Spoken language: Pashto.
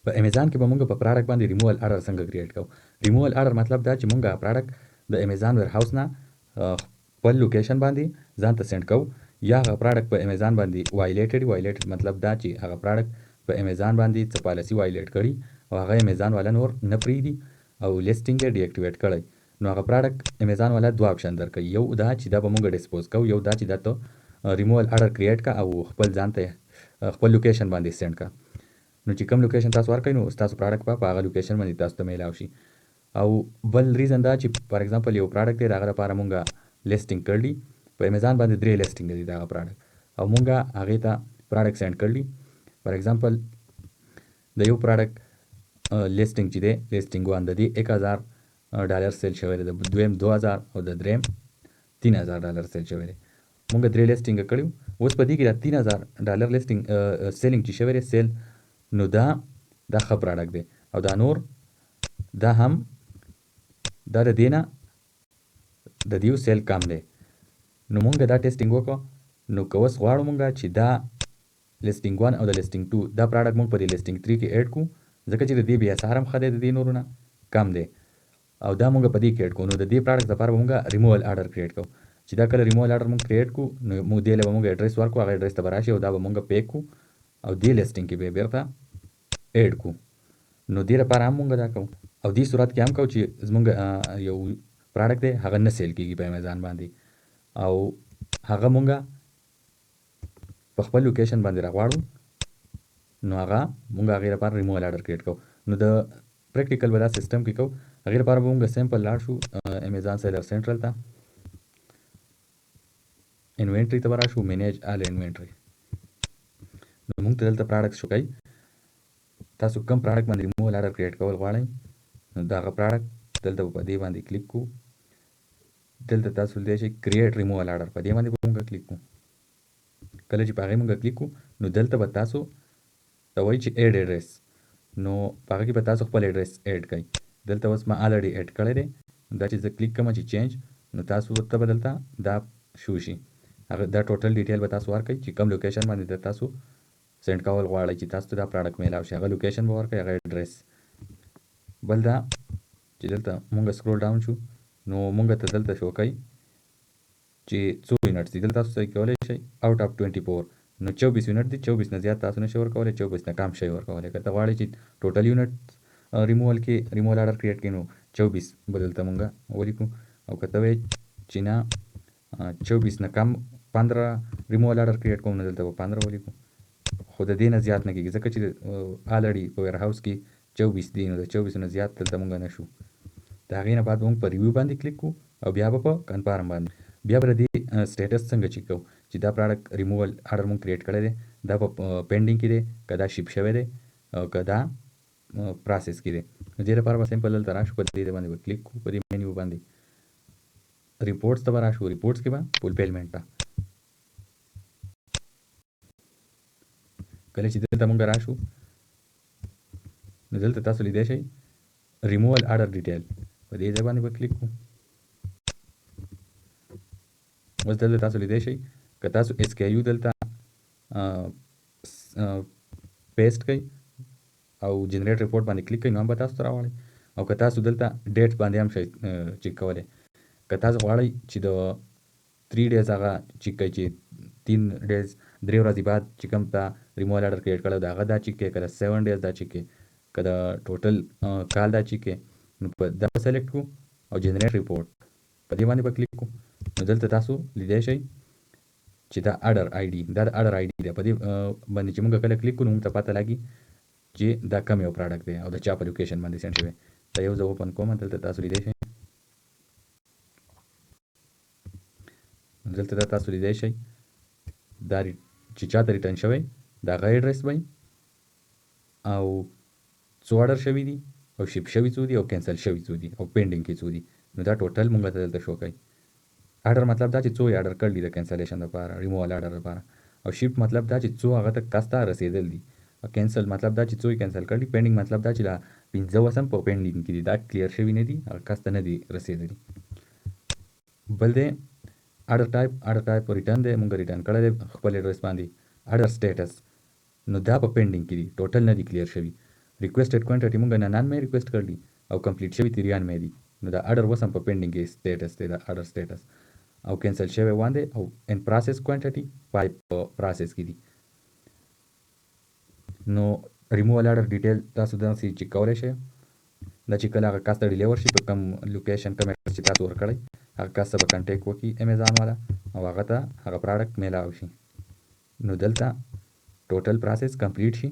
په امیزان کې به مونږ په پراډکټ باندې ریموول آرډر څنګه کریټ کوو. ریموول آرډر مطلب دا چې مونږ پراډکټ د امیزان ویر هاوس نه خپل لوکیشن باندې ځان ته سند کوو، یا هغه پراډکټ په امیزان باندې وایلیټډ مطلب دا چې هغه پراډکټ په امیزان باندې څه پالیسی وایلیټ کړي او هغه امیزان والا نور نه پریږدي او لیسټینګ یې ډي اکټیویټ کړی، نو هغه پراډکټ امیزان والا دوه آپشن درکوي. یو دا چې دا به مونږ ډسپوز کوو، یو دا چې دا ته ریموول آرډر کریټ کا او خپل ځان ته خپل لوکیشن باندې سند کا. نو چې کوم لوکیشن تاسو ورکړئ نو تاسو پراډکټ په هغه لوکیشن باندې تاسو ته میلاو شي. او بل ریزن دا چې فار ایگزامپل یو پراډکټ دی، هغه لپاره مونږه لیسټینګ کړلی په امیزان باندې 3 لیسټینګ دي دا پراډکټ، او مونږه هغه ته پراډکټ سند کړلی. فار ایگزامپل د یو پراډکټ لیسټینګ چې دی لیسټینګ 1 د دې $1000 سیل شوی دی، د دویم 2000 او د دریم $3000 سیل شوی دی. مونږ 3 لیسټینګ کړیو. اوس په دې کې دا $3000 لیسټینګ سیلینګ چې شوی دی سیل، نو دا ښه پراډکټ دی او دا نور دا هم دا د دې نه د دیو سیل کم دی. نو مونږ دا ټیسټینګ وکړو. نو که اوس غواړو مونږ چې دا لیسټینګ 1 او د لیسټینګ 2 دا پراډکټ مونږ په دې لیسټینګ 3 کې اډ کړو، ځکه چې د دې بیا سار هم ښه دی، د دې نورو نه کم دی، او دا مونږ په دې کې اډ کړو. نو د دې پراډکټ لپاره مونږ ریموول آرډر کریټ کوو. چې دا کله ریموول آرډر مونږ کریټ کړو نو مونږ دې له مونږ ایډریس ورکړو، هغه ایډریس ته به راشي او دا به مونږ پیک کړو او دې لیسټینګ کې به بیرته اډ کړو. نو دې لپاره هم مونږ دا کوو. او دې صورت کې هم کوو چې زمونږ یو پراډکټ دی هغه نه سیل کیږي په امیزان باندې، او هغه مونږه په خپل لوکیشن باندې راغواړو، نو هغه مونږ هغې لپاره ریموول آرډر کریټ کوو. نو د پریکټیکل به دا سیسټم کې کوو. هغې لپاره به مونږ سیمپل لاړ شو امیزان سیلر سینټرل ته، انوینټري ته به راشو، مینیج آل انوینټري. نو مونږ ته دلته پراډکټ شو کوي. تاسو کوم پراډکټ باندې ریموول آرډر کریټ کول غواړئ نو دا هغه پراډکټ دلته په دې باندې کلیک کوو. دلته تاسو لیدلی شئ کریټ ریموول آرډر، په دې باندې به مونږ کلیک کوو. کله چې په هغې مونږ کلیک کوو نو دلته به تاسو ته وایي چې اډ ایډریس، نو په هغه کې به تاسو خپل ایډریس اډ کړئ. دلته اوس ما الریډي اډ کړی دی، دا چې زه کلیک کوم چې چینج، نو تاسو ورته به دلته دا شو شي. هغه دا ټوټل ډیټیل به تاسو ورکړئ چې کوم لوکیشن باندې د تاسو سینډ کول غواړئ چې تاسو ته دا پراډکټ میلاو شي، هغه لوکیشن به ورکړئ، هغه ایډریس. بل دا چې دلته مونږ سکرول ډاون شو نو مونږ ته دلته شو کوي چې څو یونټس دي. دلته تاسو څه کولی شئ آوټ اف 24، نو 24 یونټ دي، 24 نه زیات تاسو نشئ ورکولی، 24 نه کم شئ ورکولی. که ته غواړئ چې ټوټل یونټ ریموول کې ریموول آرډر کریټ کړي نو 24 به دلته مونږ ولیکو، او که ته وایې چې نه 24 نه کم 15 ریموول آرډر کریټ کوم نو دلته به 15 ولیکو. خو د دې نه زیات نه کېږي ځکه چې الریډي په ویر هاوس کې 24 دي، نو د 24 نه زیات دلته مونږ نه شو. د هغې نه بعد مونږ په ریویو باندې کلیک کوو او بیا به په کنفارم باندې بیا به د دې سټیټس څنګه چیک کوو چې دا پراډکټ ریموول آرډر مونږ کریټ کړی دی، دا په پینډینګ کې دی، که دا شپ شوی دی، او که دا پروسس کې دی. نو دې لپاره به سمپل دلته راشو، په دې باندې به کلیک کوو، په دې مینیو باندې ریپورټس ته به راشو. ریپورټس کې به فولفیلمنټ ته کله چې دلته مونږ راشو نو دلته تاسو لیدلی شئ ریموول آرډر ډیټیل، په دې ځای باندې به کلیک کوو. اوس دلته تاسو لیدلی شئ که تاسو ایس کی یو دلته پیسټ کړئ او جنریټ ریپورټ باندې کلیک کړئ نو هم به تاسو ته راوړئ، او که تاسو دلته ډیټ باندې هم شئ چیک کولی. که تاسو غواړئ چې د 3 ډیز هغه چیک کړئ چې 3 ډیز 3 ورځې بعد چې کوم ته ریموول آرډر کریټ کړی د هغه دا چیک کړئ، که د 7 ډیز دا چیک کړئ، که د ټوټل کال دا چیک کړئ، نو په دا به سلیکټ کړو او جنریټ ریپورټ په دې باندې به کلیک کړو. نو دلته تاسو لیدلی شئ چې دا آرډر آی ډي، دا د آرډر آی ډي دی. په دې باندې چې مونږ کله کلیک کړو نو مونږ ته پته لګي چې دا کم یو پراډکټ دی او د چا په لوکیشن باندې سینډ شوی. دا یو زه اوپن کوم، دلته تاسو لیدلی شئ، دلته دا تاسو لیدلی شئ دا چې چا ته ریټرن شوی د هغه ایډریس وایي او څو آرډر شوي دي او شپ شوي څو دي او کینسل شوي څو دي او پینډینګ کې څو دي. نو دا ټوټل مونږ ته دلته شو کوي. آرډر مطلب دا چې څو یې آرډر کړي د کینسلیشن لپاره، ریموول آرډر لپاره، او شپ مطلب دا چې څو هغه ته کس ته رسېدل دي، او کینسل مطلب دا چې څو یې کینسل کړي، پینډینګ مطلب دا چې لا 15 وسم په پینډینګ کې دي، دا کلیر شوي نه دي، هغه کس ته نه دي رسېدلي. بل دی آرډر ټایپ ریټرن دی، مونږ ریټرن کړی دی خپل ایډریس باندې. آرډر سټیټس نو دا په پینډینګ کې دي، ټوټل نه دي کلیر شوي. ریکویسټډ کوانټټي مونږ نن مې ریکویسټ کړلی او کمپلیټ شوی 93 دی. نو دا اډر وسم په پینډینګ کې سټیټس دی دا اډر سټیټس او کینسل شوی وانده او ان پروسس کوانټټي پای په پروسس کې دی. نو ریموول اډر ډیټیل تاسو دا سي چیک کولای شئ. دا چې کله هغه کس ته ډیلیور شي په کوم لوکیشن کوم چې تاسو ورکړی هغه کس سره کنټیکټ وکړي امیزان والا او هغه ته هغه پروډکټ میلاو شي. نو دلته ټوټل پروسس کمپلیټ شي